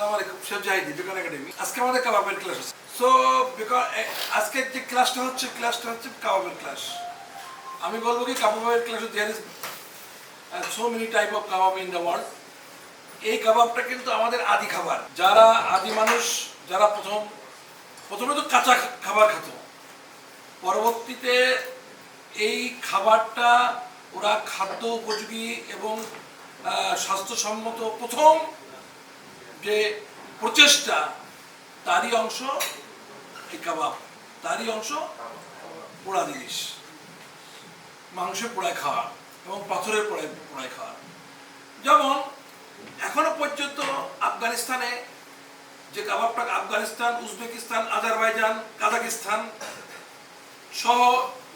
আসসালামু আলাইকুম, শেফ জাহিদি, দোকান একাডেমি। আজকে আমাদের কাবাবের ক্লাস আছে। সো আজকের যে ক্লাসটা হচ্ছে কাবাবের ক্লাস। আমি বলবো কি কাবাবের ক্লাসে there is so many type of kebab in the world. এই কাবাবটা কিন্তু আমাদের আদি খাবার। যারা আদি মানুষ, যারা প্রথমে তো কাঁচা খাবার খেত, পরবর্তীতে এই খাবারটা ওরা খাদ্য উপযোগী এবং স্বাস্থ্যসম্মত প্রথম যে প্রচেষ্টা, তারই অংশ এই কাবাব, তারই অংশ পোড়া জিনিস, মাংস পোড়ায় খাওয়া এবং পাথরের পোড়ায় খাওয়া। যেমন এখনো পর্যন্ত আফগানিস্তানে যে কাবাবটা, আফগানিস্তান, উজবেকিস্তান, আজারবাইজান, কাজাকিস্তান সহ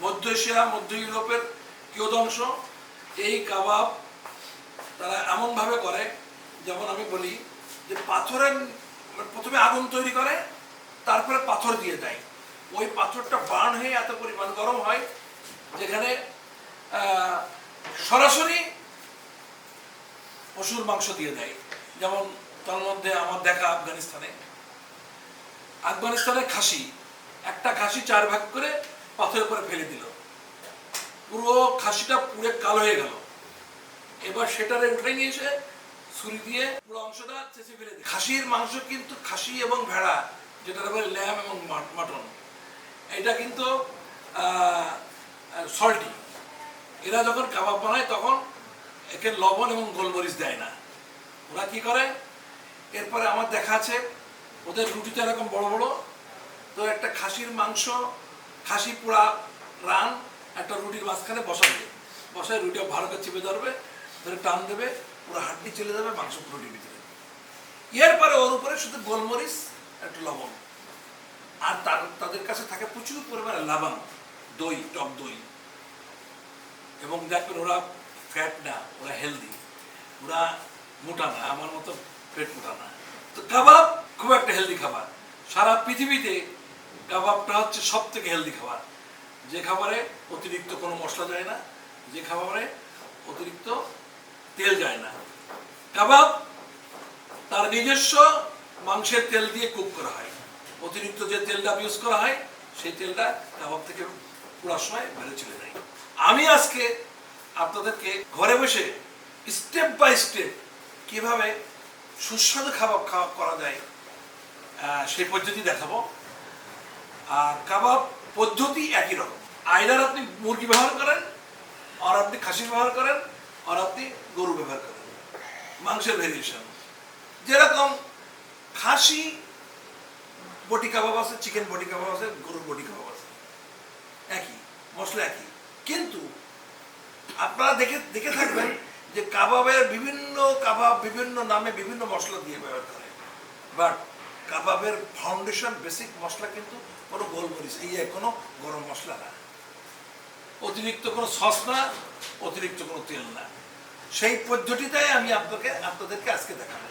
মধ্য এশিয়া, মধ্য ইউরোপের কিয়দংশ এই কাবাব তারা এমনভাবে করে, যেমন আমি বলি যে পাথরের প্রথমে আগুন তৈরি করে, তারপরে পাথর দিয়ে দেয়। ওই পাথরটা বার্ন হয়ে এত পরিমাণ গরম হয় যেখানে সরাসরি পশুর মাংস দিয়ে দেয়। যেমন তার মধ্যে আমার দেখা আফগানিস্তানে খাসি, একটা খাসি 4 ভাগ করে পাথরের উপরে ফেলে দিল, পুরো খাসিটা পুরো কালো হয়ে গেল। এবার সেটারে উঠে নিয়ে এসে ছুরি দিয়ে পুরো অংশটা চেঁচে ফেলে দিল। খাসির মাংস কিন্তু, খাসি এবং ভেড়া, যেটা বলে ল্যাম এবং মাটন, এটা কিন্তু সল্টি। এরা যখন কাবাব বানায় তখন একে লবণ এবং গোলমরিচ দেয় না। ওরা কি করে, এরপরে আমার দেখা আছে ওদের রুটিতে এরকম বড় বড়, তো একটা খাসির মাংস, খাসি পোড়া রান একটা রুটির মাঝখানে বসায় রুটিটা ভালো করে চেপে ধরবে, ধরে টান দেবে, পুরো হাড্ডি চলে যাবে মাংস রুটির ভিতরে। এরপরে ওর উপরে শুধু গোলমরিচ, একটু লবণ, আর তাদের কাছে থাকে প্রচুর পরিমাণে লাবান, দই, টক দই। এবং দেখবেন ওরা ফ্যাট না, ওরা হেলদি, ওরা মোটা না, আমার মতো পেট মোটা না। তো কাবাব খুব একটা হেলদি খাবার। সারা পৃথিবীতে কাবাবটা হচ্ছে সব থেকে হেলদি খাবার, যে খাবারে অতিরিক্ত কোনো মশলা যায় না, যে খাবারে অতিরিক্ত তেল যায় না। কাবাব তার নিজস্ব মাংসের তেল দিয়ে কুক করা হয়। অতিরিক্ত যে তেলটা ইউজ করা হয় সেই তেলটা কাবাব থেকে পুরো সময় বেড়ে চলে যায়। আমি আজকে আপনাদেরকে ঘরে বসে স্টেপ বাই স্টেপ কিভাবে সুস্বাদু কাবাব করা যায় সেই পদ্ধতি দেখাবো। আর কাবাব পদ্ধতি একই রকম, আইদার আপনি মুরগি ব্যবহার করেন, আর আপনি খাসি ব্যবহার করেন, আর আপনি গরু ব্যবহার করেন। মাংসের ভেরিয়েশন যেরকম খাসি বটি কাবাব আছে, চিকেন বটি কাবাব আছে, গরুর বটি কাবাব আছে, একই মশলা একই। কিন্তু আপনারা দেখে থাকবেন যে কাবাবের বিভিন্ন নামে বিভিন্ন মশলা দিয়ে ব্যবহার করে, বাট কাবাবের ফাউন্ডেশন বেসিক মশলা কিন্তু কোনো গোলমরিচ, কোনো গরম মশলা না, অতিরিক্ত কোনো সস না, অতিরিক্ত কোনো তেল না। সেই পদ্ধতিটাই আমি আপনাদেরকে আজকে দেখাবো।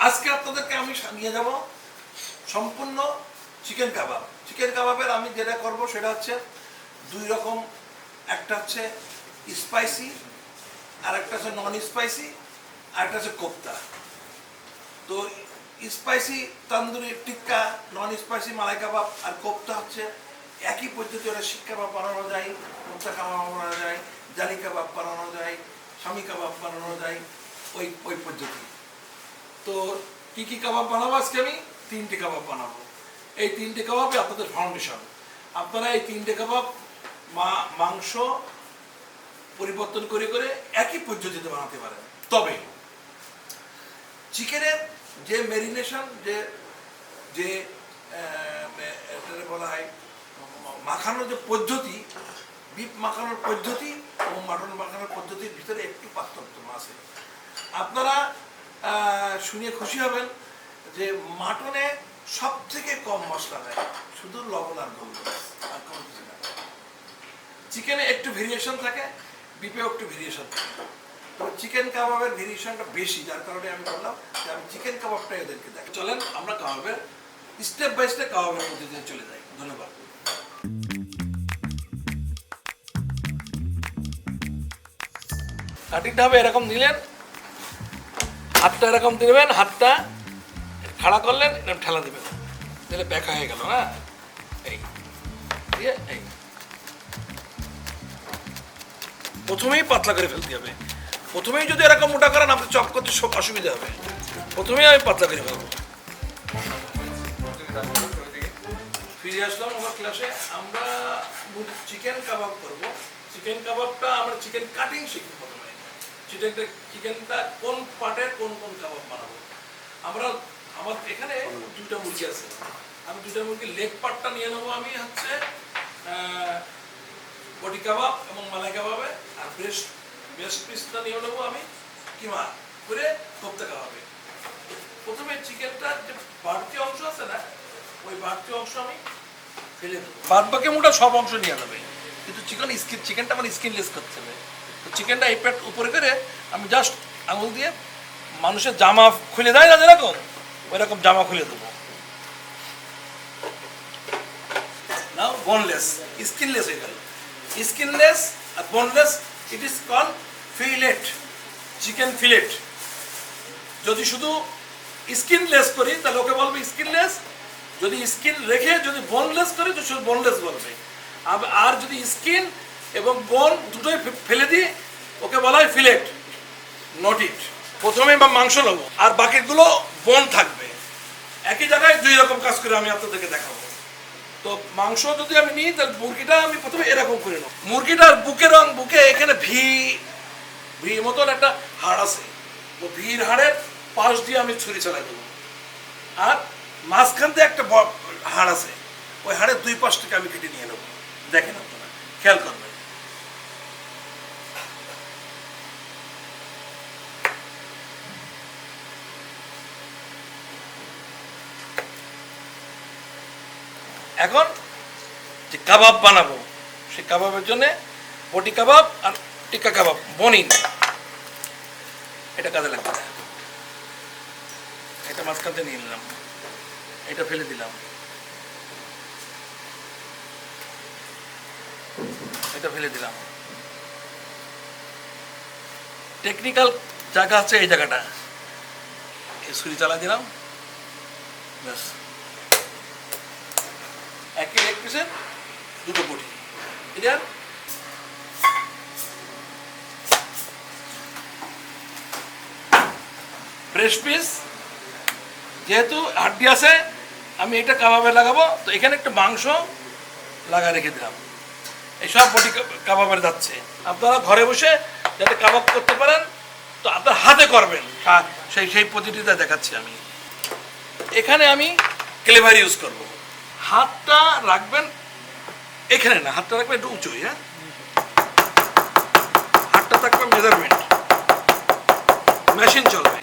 আজকে আপনাদেরকে আমি নিয়ে যাব সম্পূর্ণ চিকেন কাবাব। চিকেন কাবাবের আমি যেটা করব সেটা হচ্ছে 2 রকম, একটা হচ্ছে স্পাইসি, আর একটা হচ্ছে নন স্পাইসি, আর একটা হচ্ছে কোপ্তা। তো স্পাইসি তন্দুরি টিক্কা, নন স্পাইসি মালাই কাবাব, আর কোপ্তা হচ্ছে একই পদ্ধতি। ওরা শিক কাবাব বানানো যায়, কোপ্তা কাবাব বানানো যায়, জালি কাবাব বানানো যায়, স্বামী কাবাব বানানো যায়, ওই পদ্ধতি। তো কি কাবাব বানাবো আজকে? আমি 3টে কাবাব বানাবো। এই 3টে কাবাবই আপনাদের ফাউন্ডেশন। আপনারা এই 3টে কাবাব মাংস পরিবর্তন করে করে একই পদ্ধতিতে বানাতে পারেন। তবে চিকেনের যে ম্যারিনেশন, যে বলা হয় মাখানোর যে পদ্ধতি, বিফ মাখানোর পদ্ধতি এবং মাটন মাখানোর পদ্ধতির ভিতরে একটু পার্থক্য আছে। আপনারা শুনে খুশি হবেন যে মাটনে সব থেকে কম মশলা দেয়, শুধু লবণ আর গোলমরিচ, আর কোনো কিছু না। চিকেনে একটু ভেরিয়েশন থাকে, বিফেও একটু ভেরিয়েশন থাকে। তো চিকেন কাবাবের ভেরিয়েশনটা বেশি, যার কারণে আমি বললাম যে আমি চিকেন কাবাবটা এদেরকে দেখ। চলেন আমরা কাবাবের স্টেপ বাই স্টেপ কাবাবের মধ্যে দিয়ে চলে যাই। ধন্যবাদ। কাটিংটা হবে এরকম, নিলেন হাতটা এরকম দিবেন, হাতটা খাড়া করলেন, এরকম ঠেলা দেবেন, তাহলে ব্যাকা হয়ে গেল। হ্যাঁ, এই দিয়ে এই প্রথমেই পাতলা করে ফেলতে হবে। প্রথমেই যদি এরকম মোটা করেন আপনি চপ করতে সব অসুবিধা হবে। প্রথমেই আমি পাতলা করে ফেলবো। ফিরে আসলাম আমার ক্লাসে। আমরা চিকেন কাবাব করবো। চিকেন কাবাবটা আমরা চিকেন কাটিং শিখবো প্রথমে। চিকেনটা কোন পার্টের কোন কোন কাবাব বানাবো। আমার এখানে 2টা মুরগি আছে। আমি 2টা মুরগির লেগ পার্টটা নিয়ে নেবো। আমি হচ্ছে বডি কাবাব এবং মালাই কাবাবে, আর ব্রেস্ট পিসটা নিয়ে নেবো আমি কিমা করে কোপ্তা কাবাবে। প্রথমে চিকেনটার যে বাড়তি অংশ আছে না, ওই বাড়তি অংশ আমি ফেলে দেবো। বাদ বাকি মোটা সব অংশ নিয়ে যাবে, কিন্তু চিকেনটা আমার স্কিনলেস করতে হবে। তো চিকেনটা এই প্যাট উপরে করে আমি জাস্ট আঙুল দিয়ে মানুষের জামা খুলে দেয় না যেরকম, ওইরকম জামা খুলে দেবো। নাও বোনলেস, স্কিনলেস হয়ে গেল। স্কিনলেস আর boneless, it is call fillet, chicken fillet. যদি শুধু স্কিনলেস করি তাহলে ওকে বলবে স্কিনলেস, যদি স্কিন রেখে যদি বোনলেস করি তো শুধু বোনলেস বলবে। আর যদি স্কিন এবং বোন দুটোই ফেলে দিই ওকে বলা হয় ফিলেট, নট ইট। প্রথমে বা মাংস নেবো আর বাকিগুলো বোন থাকবে। একই জায়গায় 2 রকম কাজ করে আমি আপনাদেরকে দেখাবো। তো মাংস যদি আমি নিই তাহলে মুরগিটা আমি প্রথমে এরকম করে নেব। মুরগিটার বুকে এখানে ভি মতন একটা হাড় আছে, ও ভির হাড়ের পাশ দিয়ে আমি ছুরি চালাই দেবো। আর মাঝখান দিয়ে একটা হাড় আছে, ওই হাড়ের 2 পাশ থেকে আমি কেটে নিয়ে নেবো। দেখেন আপনারা, খেয়াল করবেন। এখন যে কাবাব বানাবো সেই কাবাবের জন্য বটি কাবাব আর টিক্কা কাবাব বনিন, এটা কাজে লাগবে। এটা মাঝখানতে নিয়ে নিলাম, এটা ফেলে দিলাম, এটা ফেলে দিলাম। টেকনিক্যাল জায়গা আছে এই জায়গাটা, এই ছুরি চালা দিলাম, ব্যাস। একই লেগ পিসের 2টো বটি। ক্লিয়ার? ব্রেস্ট পিস যেহেতু হাড্ডি আছে, আমি এটা কাবাবে লাগাবো, তো এখানে একটু মাংস লাগা রেখে দিলাম। এইসব বটি কাবাবের যাচ্ছে। আপনারা ঘরে বসে যাতে কাবাব করতে পারেন তো আপনার হাতে করবেন, সেই পদ্ধতিটা দেখাচ্ছি আমি। এখানে আমি ক্লেভার ইউজ করব। হাতটা রাখবেন এখানে না, হাতটা রাখবেন একটু উঁচুই। হ্যাঁ, হাতটা থাকবে মেজারমেন্ট, মেশিন চলবে।